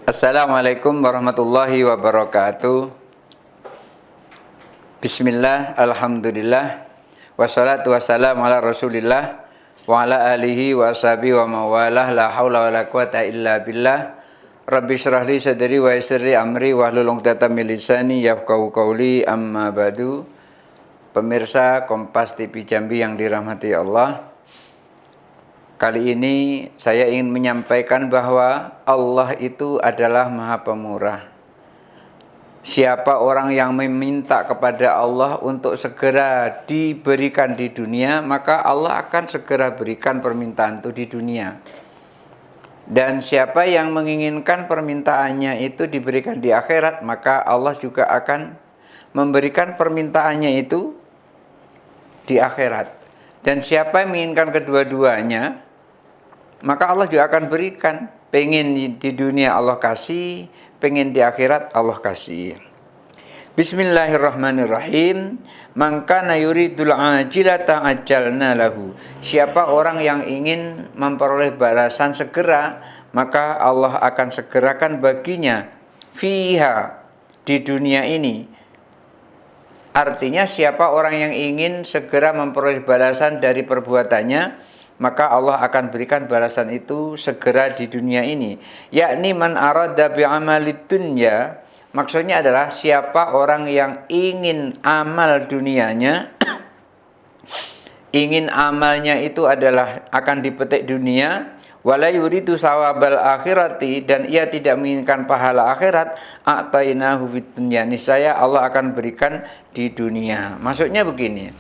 Assalamualaikum warahmatullahi wabarakatuh. Bismillah, alhamdulillah, wassalatu wassalamu ala rasulillah wa ala alihi wa ashabihi wa mawalah, la hawla wa la quwata illa billah. Rabbi syrah li sadri wa yassir li amri wahlul 'uqdatam min lisani yafqahu qawli, amma ba'du. Pemirsa Kompas TV Jambi yang dirahmati Allah, kali ini saya ingin menyampaikan bahwa Allah itu adalah Maha Pemurah. Siapa orang yang meminta kepada Allah untuk segera diberikan di dunia, maka Allah akan segera berikan permintaan itu di dunia. Dan siapa yang menginginkan permintaannya itu diberikan di akhirat, maka Allah juga akan memberikan permintaannya itu di akhirat. Dan siapa yang menginginkan kedua-duanya, maka Allah juga akan berikan. Pengen di dunia Allah kasih, pengen di akhirat Allah kasih. Bismillahirrahmanirrahim. Man kana yuridul ajilata ajjalna lahu. Siapa orang yang ingin memperoleh balasan segera, maka Allah akan segerakan baginya fiha, di dunia ini. Artinya siapa orang yang ingin segera memperoleh balasan dari perbuatannya, maka Allah akan berikan balasan itu segera di dunia ini. Yakni man arada bi'amalid dunya, maksudnya adalah siapa orang yang ingin amal dunianya, ingin amalnya itu adalah akan dipetik dunia, wala yuridu sawabal akhirati, dan ia tidak menginginkan pahala akhirat, a'tainahu fid dunya, niscaya Allah akan berikan di dunia. Maksudnya begini,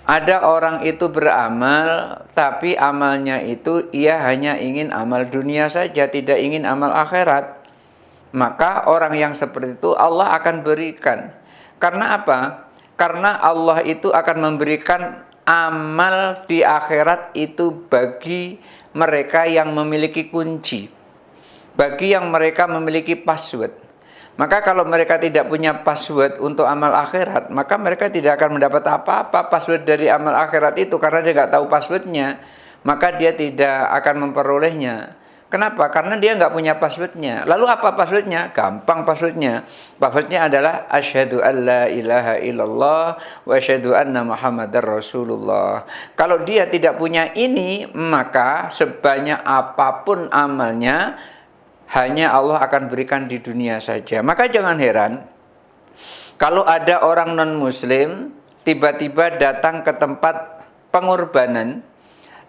ada orang itu beramal, tapi amalnya itu ia hanya ingin amal dunia saja, tidak ingin amal akhirat. Maka orang yang seperti itu Allah akan berikan. Karena apa? Karena Allah itu akan memberikan amal di akhirat itu bagi mereka yang memiliki kunci, bagi yang mereka memiliki password. Maka kalau mereka tidak punya password untuk amal akhirat, maka mereka tidak akan mendapat apa-apa password dari amal akhirat itu, karena dia nggak tahu passwordnya, maka dia tidak akan memperolehnya. Kenapa? Karena dia nggak punya passwordnya. Lalu apa passwordnya? Gampang passwordnya. Passwordnya adalah asyhadu an la ilaha illallah wa asyhadu anna muhammadar rasulullah. Kalau dia tidak punya ini, maka sebanyak apapun amalnya, hanya Allah akan berikan di dunia saja. Maka jangan heran kalau ada orang non-muslim tiba-tiba datang ke tempat pengorbanan,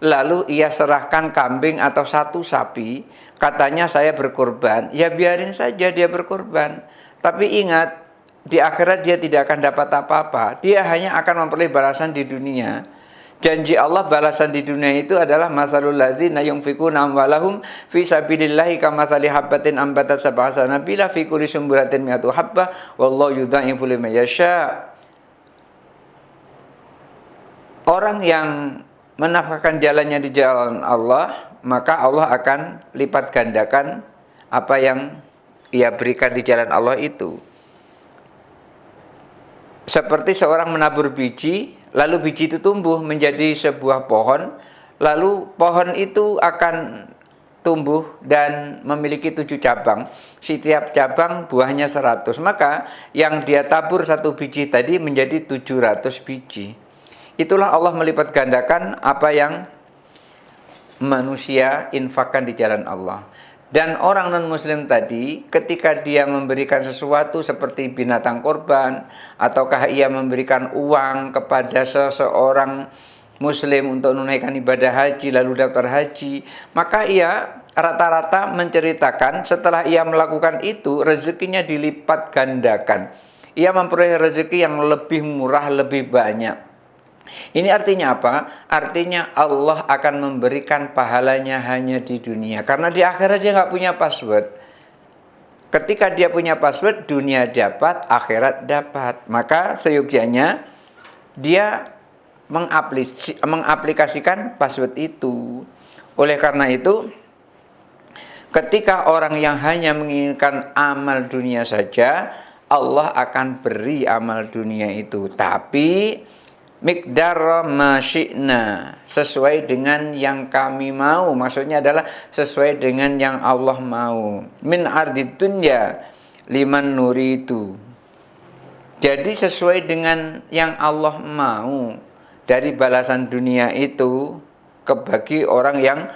lalu ia serahkan kambing atau satu sapi, katanya saya berkorban. Ya biarin saja dia berkorban, tapi ingat, di akhirat dia tidak akan dapat apa-apa. Dia hanya akan memperoleh balasan di dunia. Janji Allah balasan di dunia itu adalah masalul ladzina yunfikuna amwalahum fi sabilillahi kamatsali habbatin ambatat sab'a sanabila fi kulli sumbulatin mi'atu habbah wallahu yudha'ifu liman yasha. Orang yang menafkahkan jalannya di jalan Allah, maka Allah akan lipat gandakan apa yang ia berikan di jalan Allah itu. Seperti seorang menabur biji, lalu biji itu tumbuh menjadi sebuah pohon, lalu pohon itu akan tumbuh dan memiliki 7 cabang. Setiap cabang buahnya 100, maka yang dia tabur satu biji tadi menjadi 700 biji. Itulah Allah melipat gandakan apa yang manusia infakkan di jalan Allah. Dan orang non-muslim tadi, ketika dia memberikan sesuatu seperti binatang korban, ataukah ia memberikan uang kepada seseorang muslim untuk menunaikan ibadah haji, lalu daftar haji, maka ia rata-rata menceritakan setelah ia melakukan itu, rezekinya dilipat gandakan. Ia memperoleh rezeki yang lebih murah, lebih banyak. Ini artinya apa? Artinya Allah akan memberikan pahalanya hanya di dunia. Karena di akhirat dia nggak punya password. Ketika dia punya password, dunia dapat, akhirat dapat. Maka seyogyanya dia mengaplikasikan password itu. Oleh karena itu, ketika orang yang hanya menginginkan amal dunia saja, Allah akan beri amal dunia itu. Tapi miqdar ma syi'na, sesuai dengan yang kami mau. Maksudnya adalah sesuai dengan yang Allah mau. Min ardid dunya liman nuridu. Jadi sesuai dengan yang Allah mau dari balasan dunia itu bagi orang yang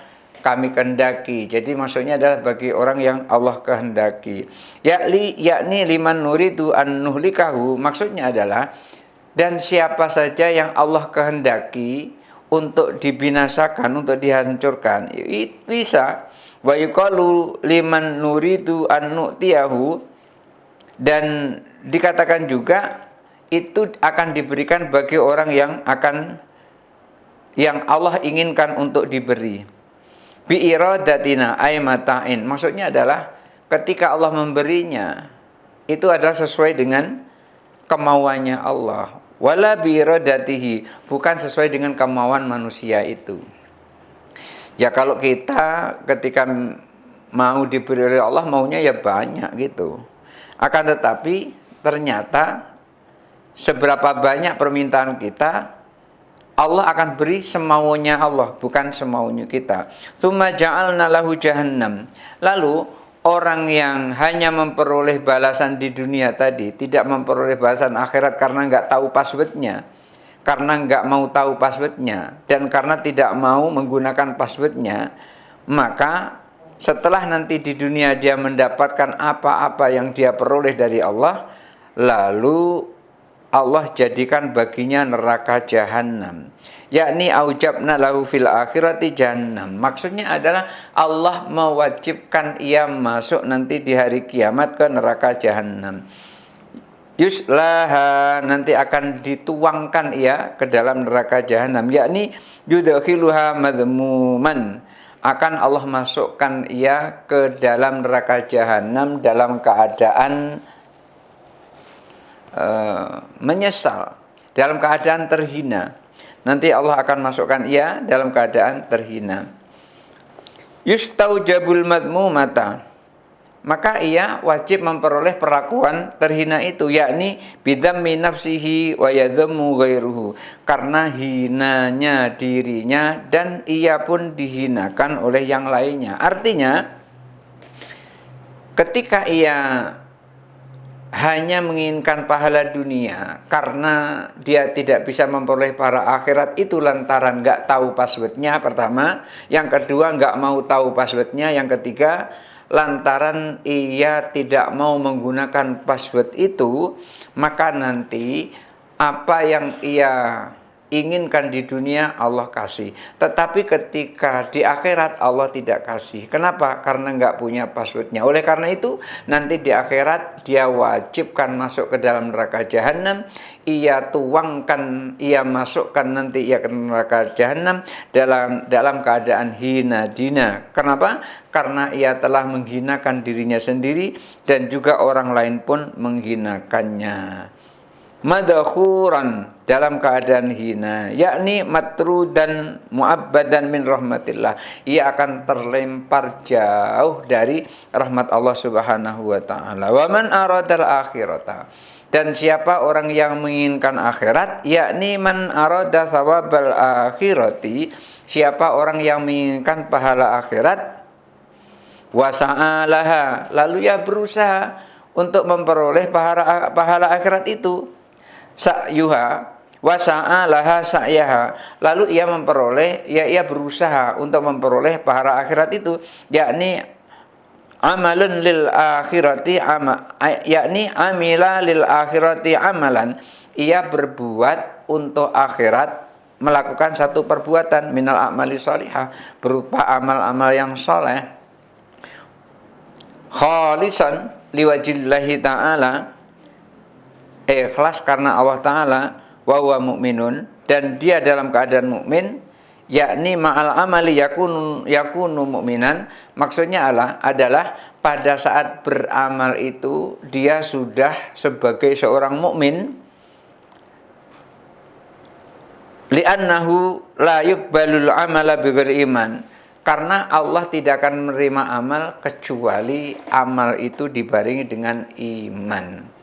kami kehendaki. Jadi maksudnya adalah bagi orang yang Allah kehendaki. Yakni liman nuridu an nuhlikahu, maksudnya adalah dan siapa saja yang Allah kehendaki untuk dibinasakan, untuk dihancurkan, itu bisa. Wa yuqalu liman nuridu an nu'tiyahu, dan dikatakan juga itu akan diberikan bagi orang yang Allah inginkan untuk diberi. Bi iradatina ay mata'in, maksudnya adalah ketika Allah memberinya itu adalah sesuai dengan kemauannya Allah. Wala bi iradatihi, bukan sesuai dengan kemauan manusia itu. Ya kalau kita ketika mau diberi oleh Allah, maunya ya banyak gitu. Akan tetapi ternyata seberapa banyak permintaan kita, Allah akan beri semaunya Allah, bukan semaunya kita. Tsumma ja'alna lahu jahannam. Lalu orang yang hanya memperoleh balasan di dunia tadi, tidak memperoleh balasan akhirat karena nggak tahu passwordnya, karena nggak mau tahu passwordnya, dan karena tidak mau menggunakan passwordnya, maka setelah nanti di dunia dia mendapatkan apa-apa yang dia peroleh dari Allah, lalu Allah jadikan baginya neraka jahanam. Yakni aujabna lahu fil akhirati jahannam. Maksudnya adalah Allah mewajibkan ia masuk nanti di hari kiamat ke neraka jahanam. Yuslaha, nanti akan dituangkan ia ke dalam neraka jahanam. Yakni yudkhiluha madhmuman, akan Allah masukkan ia ke dalam neraka jahanam dalam keadaan menyesal, dalam keadaan terhina. Nanti Allah akan masukkan ia dalam keadaan terhina. Yustaujabul madmumata, maka ia wajib memperoleh perlakuan terhina itu, yakni bidammi nafsihi wa yadhammu ghairuhu, karena hinanya dirinya dan ia pun dihinakan oleh yang lainnya. Artinya ketika ia hanya menginginkan pahala dunia karena dia tidak bisa memperoleh pahala akhirat, itu lantaran nggak tahu passwordnya pertama, yang kedua nggak mau tahu passwordnya, yang ketiga lantaran ia tidak mau menggunakan password itu, maka nanti apa yang ia inginkan di dunia Allah kasih, tetapi ketika di akhirat Allah tidak kasih. Kenapa? Karena nggak punya passwordnya. Oleh karena itu nanti di akhirat dia wajibkan masuk ke dalam neraka jahanam. Ia tuangkan, ia masukkan nanti ia ke neraka jahanam dalam keadaan hina dina. Kenapa? Karena ia telah menghinakan dirinya sendiri dan juga orang lain pun menghinakannya. Madakhuran, dalam keadaan hina, yakni matrudan mu'abbadan min rahmatillah, ia akan terlempar jauh dari rahmat Allah Subhanahu wa taala. Wa man aradal akhirata, dan siapa orang yang menginginkan akhirat, yakni man arada thawabal akhirati, siapa orang yang menginginkan pahala akhirat, wasa'alaha, lalu ia berusaha untuk memperoleh pahala akhirat itu, sa'yuha wa sa'alaha sa'yaha, lalu ia memperoleh, ia berusaha untuk memperoleh pahala akhirat itu, yakni amalun lil akhirati yakni amila lil akhirati amalan, ia berbuat untuk akhirat, melakukan satu perbuatan minal a'mali sholihah, berupa amal-amal yang soleh, khalisan liwajillahi ta'ala, ikhlas karena Allah Ta'ala, wa huwa mu'minun, dan dia dalam keadaan mukmin, yakni ma'al amali yakunu mu'minan, maksudnya adalah pada saat beramal itu dia sudah sebagai seorang mukmin, li'annahu la yuqbalul amala bighairi iman, karena Allah tidak akan menerima amal kecuali amal itu dibarengi dengan iman.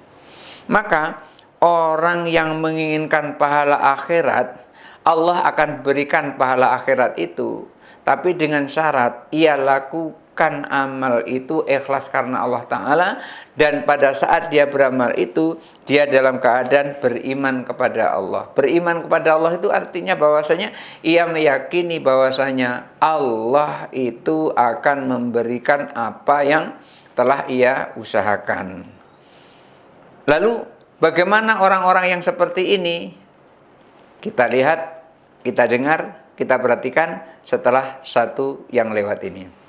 Maka orang yang menginginkan pahala akhirat, Allah akan berikan pahala akhirat itu, tapi dengan syarat ia lakukan amal itu ikhlas karena Allah Ta'ala, dan pada saat dia beramal itu dia dalam keadaan beriman kepada Allah. Beriman kepada Allah itu artinya bahwasanya ia meyakini bahwasanya Allah itu akan memberikan apa yang telah ia usahakan. Lalu bagaimana orang-orang yang seperti ini? Kita lihat, kita dengar, kita perhatikan setelah satu yang lewat ini.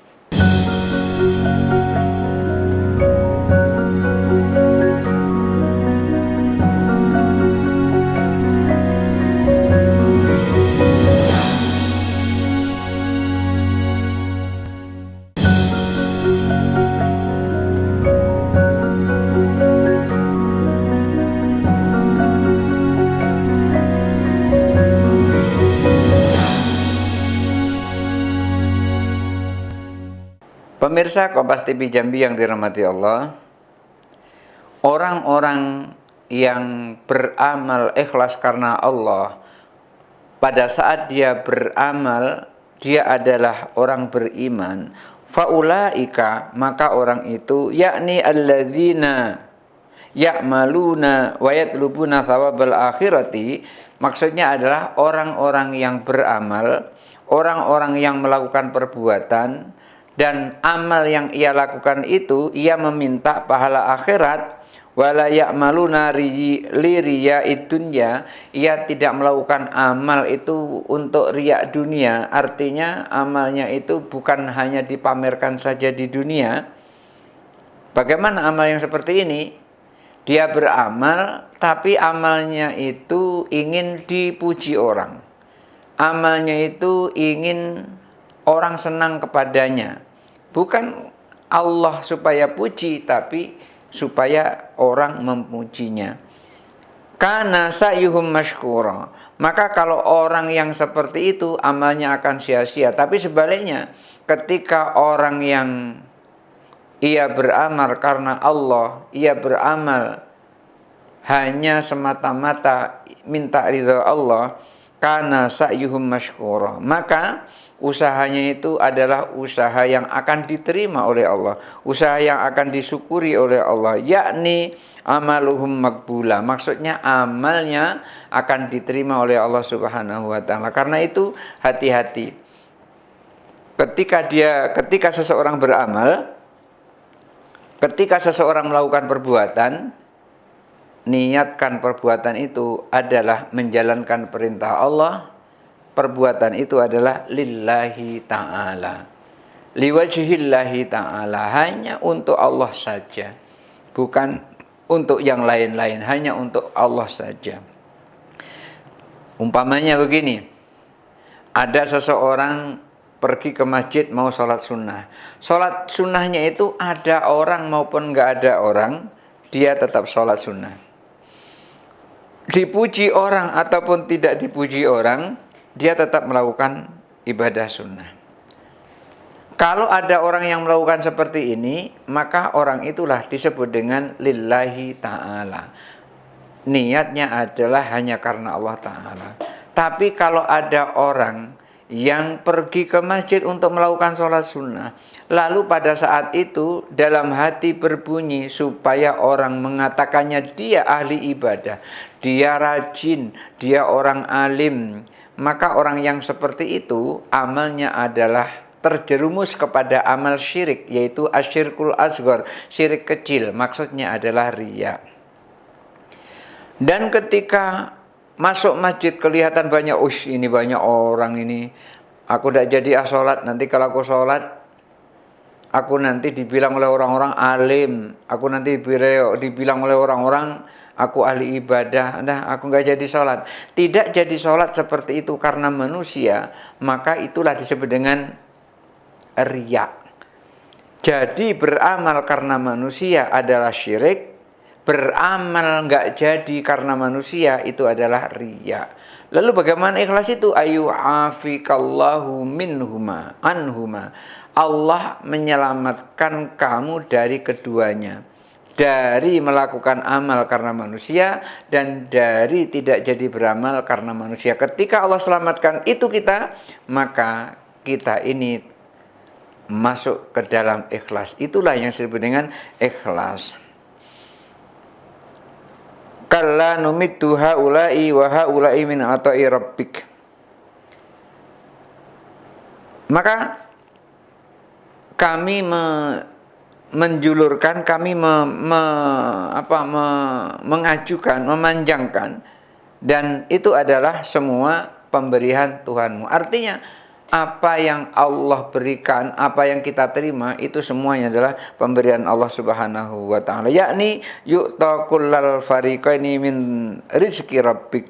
Pemirsa Kompas TV Jambi yang dirahmati Allah, orang-orang yang beramal ikhlas karena Allah, pada saat dia beramal, dia adalah orang beriman. Faulaika, maka orang itu, yakni alladzina ya'maluna wa yatlubuna thawabal akhirati, maksudnya adalah orang-orang yang beramal, orang-orang yang melakukan perbuatan, dan amal yang ia lakukan itu ia meminta pahala akhirat. Wala ya'maluna liriya'id dunya, ia tidak melakukan amal itu untuk riya dunia. Artinya amalnya itu bukan hanya dipamerkan saja di dunia. Bagaimana amal yang seperti ini? Dia beramal tapi amalnya itu ingin dipuji orang. Amalnya itu ingin orang senang kepadanya. Bukan Allah supaya puji, tapi supaya orang memujinya. Kana sa'yuhum mashkura. Maka kalau orang yang seperti itu amalnya akan sia-sia. Tapi sebaliknya, ketika orang yang ia beramal karena Allah, ia beramal hanya semata-mata minta ridha Allah, kana sa'yuhum mashkura, maka usahanya itu adalah usaha yang akan diterima oleh Allah, usaha yang akan disyukuri oleh Allah, yakni amaluhum makbula, maksudnya amalnya akan diterima oleh Allah Subhanahu wa taala. Karena itu hati-hati ketika seseorang beramal, ketika seseorang melakukan perbuatan, niatkan perbuatan itu adalah menjalankan perintah Allah. Perbuatan itu adalah lillahi ta'ala, liwajhillahi ta'ala, hanya untuk Allah saja, bukan untuk yang lain-lain, hanya untuk Allah saja. Umpamanya begini, ada seseorang pergi ke masjid mau sholat sunnah. Sholat sunnahnya itu ada orang maupun nggak ada orang, dia tetap sholat sunnah. Dipuji orang ataupun tidak dipuji orang, dia tetap melakukan ibadah sunnah. Kalau ada orang yang melakukan seperti ini, maka orang itulah disebut dengan lillahi ta'ala. Niatnya adalah hanya karena Allah Ta'ala. Tapi kalau ada orang yang pergi ke masjid untuk melakukan sholat sunnah, lalu pada saat itu dalam hati berbunyi supaya orang mengatakannya dia ahli ibadah, dia rajin, dia orang alim, maka orang yang seperti itu amalnya adalah terjerumus kepada amal syirik, yaitu asyirkul asghar, syirik kecil, maksudnya adalah riya. Dan ketika masuk masjid kelihatan banyak, ini banyak orang ini, aku tidak jadi sholat, nanti kalau aku sholat aku nanti dibilang oleh orang-orang alim, aku nanti dibilang oleh orang-orang aku ahli ibadah, nah aku nggak jadi sholat. Tidak jadi sholat seperti itu karena manusia, maka itulah disebut dengan riya. Jadi beramal karena manusia adalah syirik, beramal nggak jadi karena manusia itu adalah riya. Lalu bagaimana ikhlas itu? Ayu afikallahu minhuma anhuma. Allah menyelamatkan kamu dari keduanya. dari melakukan amal karena manusia dan dari tidak jadi beramal karena manusia. Ketika Allah selamatkan itu kita, maka kita ini masuk ke dalam ikhlas. Itulah yang disebut dengan ikhlas. Kalla numittu haula'i wa haula'i min ata'i rabbik. Maka kami menjulurkan, kami mengajukan, memanjangkan, dan itu adalah semua pemberian Tuhanmu. Artinya apa yang Allah berikan, apa yang kita terima, itu semuanya adalah pemberian Allah Subhanahu wa ta'ala. Yakni yu'ta kullal fariqaini min rizki rabbik.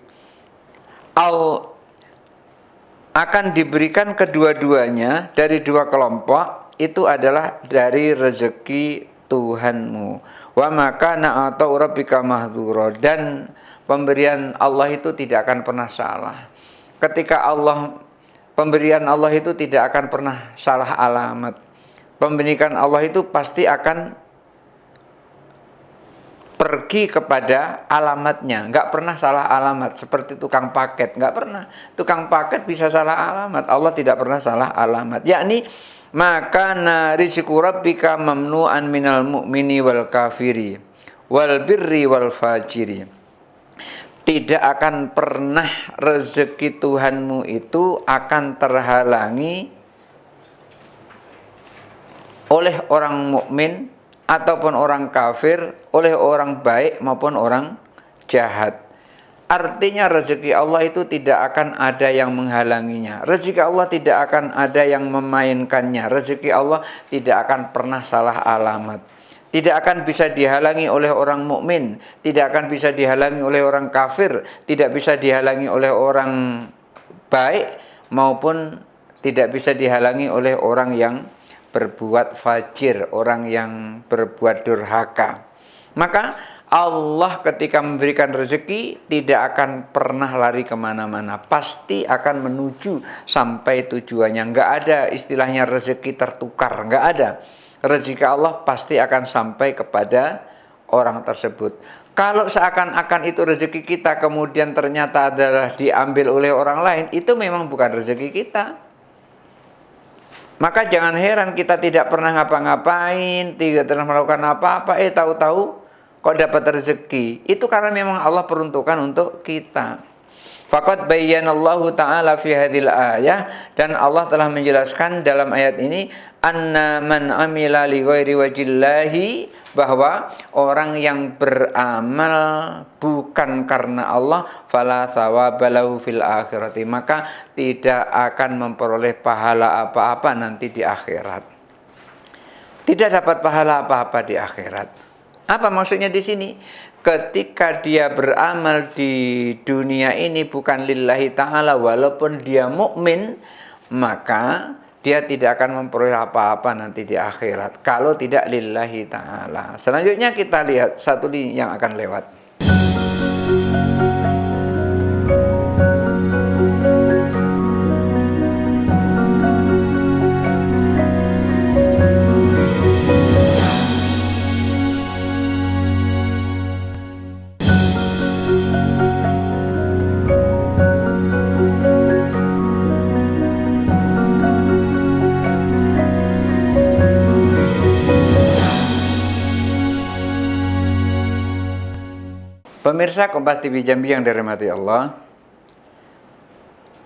Akan diberikan kedua-duanya dari dua kelompok, itu adalah dari rezeki Tuhanmu. Wa maka na'atau rabbika mahdzura, dan pemberian Allah itu tidak akan pernah salah. Ketika pemberian Allah itu tidak akan pernah salah alamat. Pemberian Allah itu pasti akan pergi kepada alamatnya, nggak pernah salah alamat. Seperti tukang paket, nggak pernah. Tukang paket bisa salah alamat, Allah tidak pernah salah alamat. Yakni maka rizqu rabbika mamnu'an minal mu'mini wal kafiri wal birri wal fajiri. Tidak akan pernah rezeki Tuhanmu itu akan terhalangi oleh orang mukmin ataupun orang kafir, oleh orang baik maupun orang jahat. Artinya rezeki Allah itu tidak akan ada yang menghalanginya. Rezeki Allah tidak akan ada yang memainkannya. Rezeki Allah tidak akan pernah salah alamat. Tidak akan bisa dihalangi oleh orang mukmin, tidak akan bisa dihalangi oleh orang kafir, tidak bisa dihalangi oleh orang baik maupun tidak bisa dihalangi oleh orang yang berbuat fajir, orang yang berbuat durhaka. Maka Allah ketika memberikan rezeki tidak akan pernah lari kemana-mana, pasti akan menuju sampai tujuannya. Nggak ada istilahnya rezeki tertukar, nggak ada. Rezeki Allah pasti akan sampai kepada orang tersebut. Kalau seakan-akan itu rezeki kita kemudian ternyata adalah diambil oleh orang lain, itu memang bukan rezeki kita. Maka jangan heran kita tidak pernah ngapa-ngapain, tidak pernah melakukan apa-apa, tahu-tahu kok dapat rezeki. Itu karena memang Allah peruntukkan untuk kita. Faqad bayyanallahu ta'ala fi hadhil ayah, dan Allah telah menjelaskan dalam ayat ini anna man amila li ghairi wajillahi, bahwa orang yang beramal bukan karena Allah fala thawaba lahu fil akhirati, maka tidak akan memperoleh pahala apa-apa nanti di akhirat. Tidak dapat pahala apa-apa di akhirat. Apa maksudnya di sini? Ketika dia beramal di dunia ini bukan lillahi ta'ala, walaupun dia mukmin, maka dia tidak akan memperoleh apa-apa nanti di akhirat kalau tidak lillahi ta'ala. Selanjutnya kita lihat satu link yang akan lewat. Pemirsa Kompas TV Jambi yang dirahmati Allah,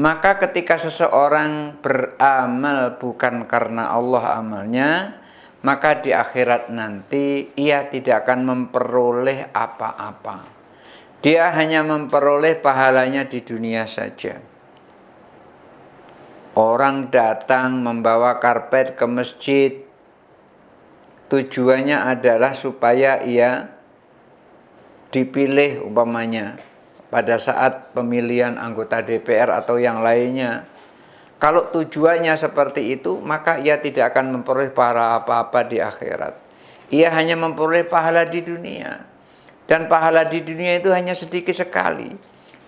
maka ketika seseorang beramal bukan karena Allah amalnya, maka di akhirat nanti ia tidak akan memperoleh apa-apa. Dia hanya memperoleh pahalanya di dunia saja. Orang datang membawa karpet ke masjid, tujuannya adalah supaya ia dipilih umpamanya pada saat pemilihan anggota DPR atau yang lainnya. Kalau tujuannya seperti itu, maka ia tidak akan memperoleh pahala apa-apa di akhirat. Ia hanya memperoleh pahala di dunia. Dan pahala di dunia itu hanya sedikit sekali.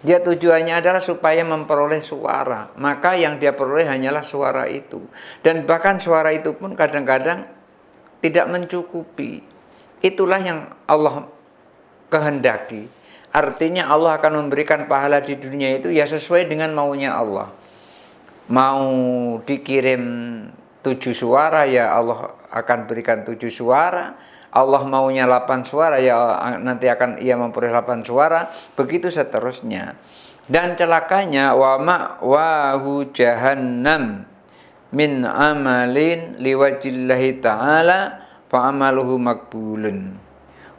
Dia tujuannya adalah supaya memperoleh suara. Maka yang dia peroleh hanyalah suara itu. Dan bahkan suara itu pun kadang-kadang tidak mencukupi. itulah yang Allah kehendaki. Artinya Allah akan memberikan pahala di dunia itu ya sesuai dengan maunya Allah. Mau dikirim 7 suara ya Allah akan berikan 7 suara. Allah maunya 8 suara ya nanti akan ia memperoleh 8 suara. Begitu seterusnya. Dan celakanya wa ma'wahu jahannam min amalin liwajillahi ta'ala fa'amaluhu makbulun.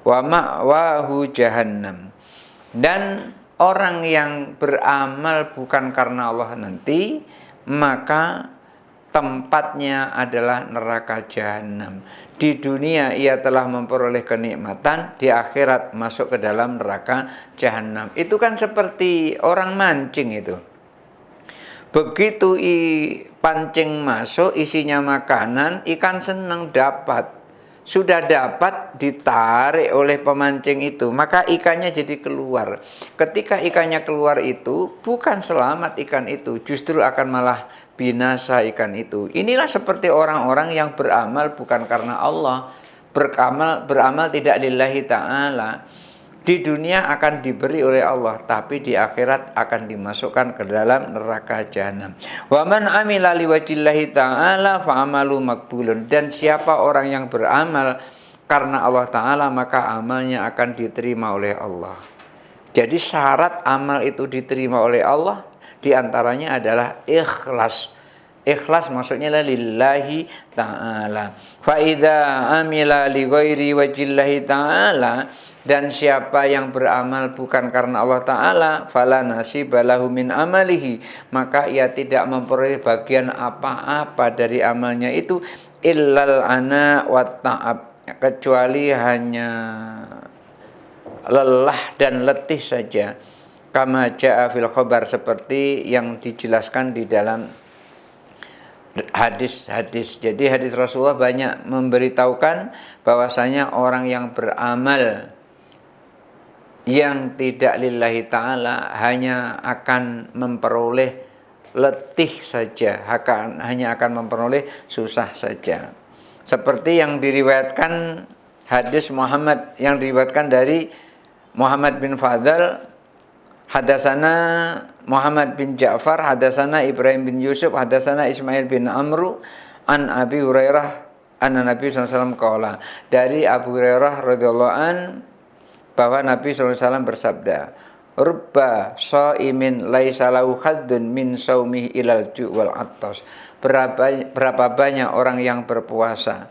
Wa ma'wahu jahannam. Dan orang yang beramal bukan karena Allah nanti, maka tempatnya adalah neraka jahanam. Di dunia ia telah memperoleh kenikmatan, di akhirat masuk ke dalam neraka jahanam. Itu kan seperti orang mancing itu. Begitu pancing masuk isinya makanan, ikan senang dapat. Sudah dapat, ditarik oleh pemancing itu, maka ikannya jadi keluar. Ketika ikannya keluar itu, bukan selamat ikan itu, justru akan malah binasa ikan itu. Inilah seperti orang-orang yang beramal bukan karena Allah, beramal tidak lillahi ta'ala. Di dunia akan diberi oleh Allah, tapi di akhirat akan dimasukkan ke dalam neraka jahanam. Wa man amila liwajillahi ta'ala fa'amalu makbulun. Dan siapa orang yang beramal karena Allah Ta'ala, maka amalnya akan diterima oleh Allah. Jadi syarat amal itu diterima oleh Allah diantaranya adalah ikhlas. Ikhlas maksudnya lillahi ta'ala. Fa idza amila li ghairi wajillahi ta'ala, dan siapa yang beramal bukan karena Allah Ta'ala, fala nasibalahu min amalihi, maka ia tidak memperoleh bagian apa-apa dari amalnya itu, illal ana wat ta'ab, kecuali hanya lelah dan letih saja. Kama ja'a fil khabar, seperti yang dijelaskan di dalam hadis-hadis. Jadi hadis Rasulullah banyak memberitahukan bahwasanya orang yang beramal yang tidak lillahi ta'ala hanya akan memperoleh letih saja, hanya akan memperoleh susah saja. Seperti yang diriwayatkan hadis Muhammad, yang diriwayatkan dari Muhammad bin Fadl, hadasana Muhammad bin Ja'far, hadasana Ibrahim bin Yusuf, hadasana Ismail bin Amru, an Abi Hurairah anna Nabi SAW qala, dari Abu Hurairah radhiyallahu an, bahwa Nabi SAW bersabda, rubba sha'imin laisa lahu haddun min saumihi ilal ju' wal attas. Berapa banyak orang yang berpuasa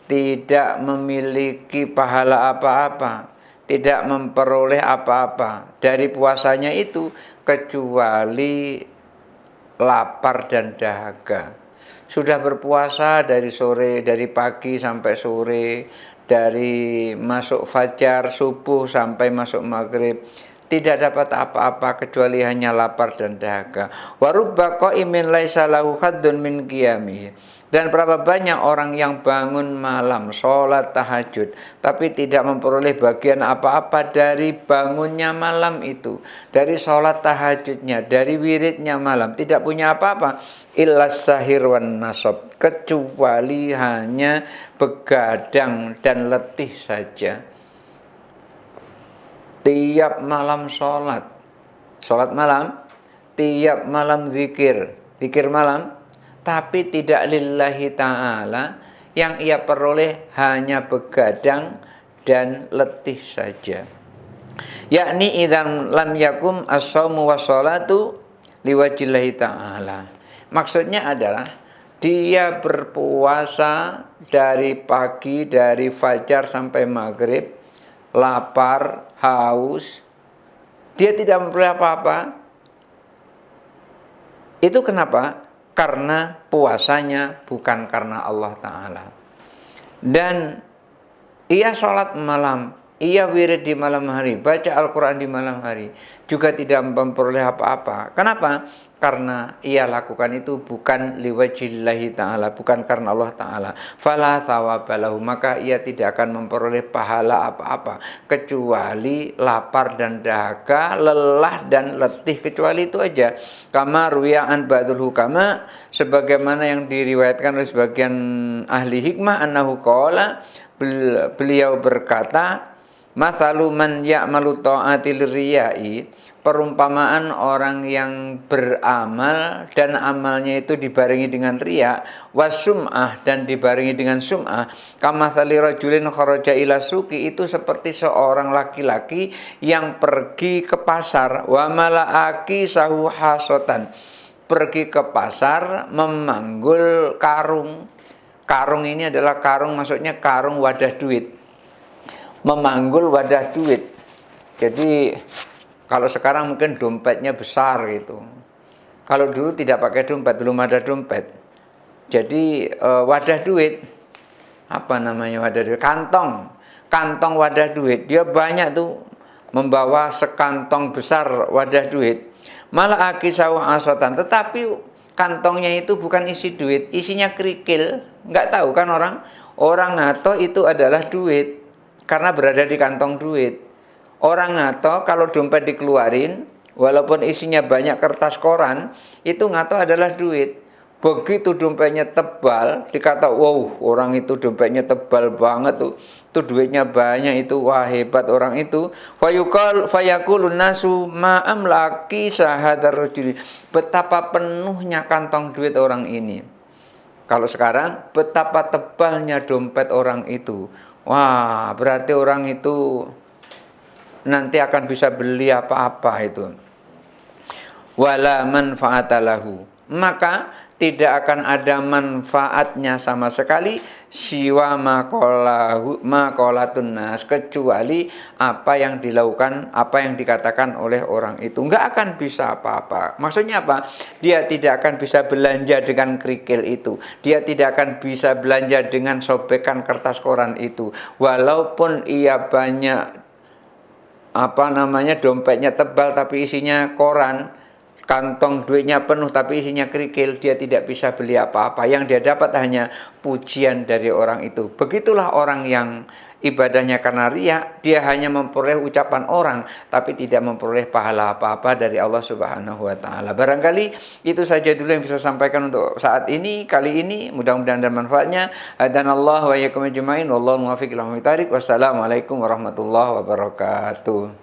tidak memiliki pahala apa-apa, tidak memperoleh apa-apa dari puasanya itu kecuali lapar dan dahaga. Sudah berpuasa dari sore, dari pagi sampai sore, dari masuk fajar subuh sampai masuk maghrib, tidak dapat apa-apa kecuali hanya lapar dan dahaga. Wa rubba qa'imin laisa lahu haddun min qiyamihi. Dan berapa banyak orang yang bangun malam sholat tahajud tapi tidak memperoleh bagian apa-apa dari bangunnya malam itu, dari sholat tahajudnya, dari wiridnya malam, tidak punya apa-apa, illas sahir wan nasab, kecuali hanya begadang dan letih saja. Tiap malam sholat malam, tiap malam zikir malam, tapi tidak lillahi ta'ala, yang ia peroleh hanya begadang dan letih saja. Yakni idzan lam yakum as-shaumu was-sholatu liwajillahi ta'ala. Maksudnya adalah dia berpuasa dari pagi, dari fajar sampai maghrib, lapar, haus, dia tidak memperoleh apa-apa. Itu kenapa? Karena puasanya bukan karena Allah Ta'ala. Dan ia sholat malam, ia wirid di malam hari, baca Al-Quran di malam hari, juga tidak memperoleh apa-apa. Kenapa? Karena ia lakukan itu bukan liwajillahi ta'ala, bukan karena Allah Ta'ala. Fala thawabalahu, maka ia tidak akan memperoleh pahala apa-apa kecuali lapar dan dahaga, lelah dan letih, kecuali itu aja. Kama ruwiya'an ba'dul hukama, sebagaimana yang diriwayatkan oleh sebagian ahli hikmah, annahu qala, Beliau berkata, "Mathalu man ya'malu ta'ati lirriya'i," perumpamaan orang yang beramal dan amalnya itu dibarengi dengan riya, wasum'ah dan dibarengi dengan sum'ah, kamatsali rajulin kharaja ila suqi, itu seperti seorang laki-laki yang pergi ke pasar, wa mala'aki sahu hasotan, pergi ke pasar memanggul karung. Karung ini adalah karung, maksudnya karung wadah duit. Memanggul wadah duit. Jadi kalau sekarang mungkin dompetnya besar gitu. Kalau dulu tidak pakai dompet, belum ada dompet. Jadi wadah duit, apa namanya wadah duit? Kantong. Kantong wadah duit. Dia banyak tuh membawa sekantong besar wadah duit. Malah akisau asotan, tetapi kantongnya itu bukan isi duit, isinya kerikil. Nggak tahu kan orang ngato itu adalah duit karena berada di kantong duit. Orang ngato kalau dompet dikeluarin, walaupun isinya banyak kertas koran, itu ngato adalah duit. Begitu dompetnya tebal, dikata, wow, orang itu dompetnya tebal banget tuh, duitnya banyak itu, wah hebat orang itu. Fayaqulun nasu ma'amlaki sahadar rajuli, betapa penuhnya kantong duit orang ini. Kalau sekarang, betapa tebalnya dompet orang itu. Wah, berarti orang itu nanti akan bisa beli apa-apa itu. Wala manfaatalahu, maka tidak akan ada manfaatnya sama sekali, siwa maqalatun nas, kecuali apa yang dilakukan, apa yang dikatakan oleh orang itu. Nggak akan bisa apa-apa. Maksudnya apa? Dia tidak akan bisa belanja dengan kerikil itu. Dia tidak akan bisa belanja dengan sobekan kertas koran itu. Walaupun ia banyak dompetnya tebal tapi isinya koran, kantong duitnya penuh tapi isinya kerikil, dia tidak bisa beli apa-apa. Yang dia dapat hanya pujian dari orang itu. Begitulah orang yang ibadahnya karena riya, dia hanya memperoleh ucapan orang tapi tidak memperoleh pahala apa-apa dari Allah Subhanahu wa taala. Barangkali itu saja dulu yang bisa sampaikan untuk saat ini, kali ini. Mudah-mudahan ada manfaatnya. Hadanallahu wa iyyakum ajmain. Wallahu muwaffiq ila aqwamit thariq. Wassalamualaikum warahmatullahi wabarakatuh.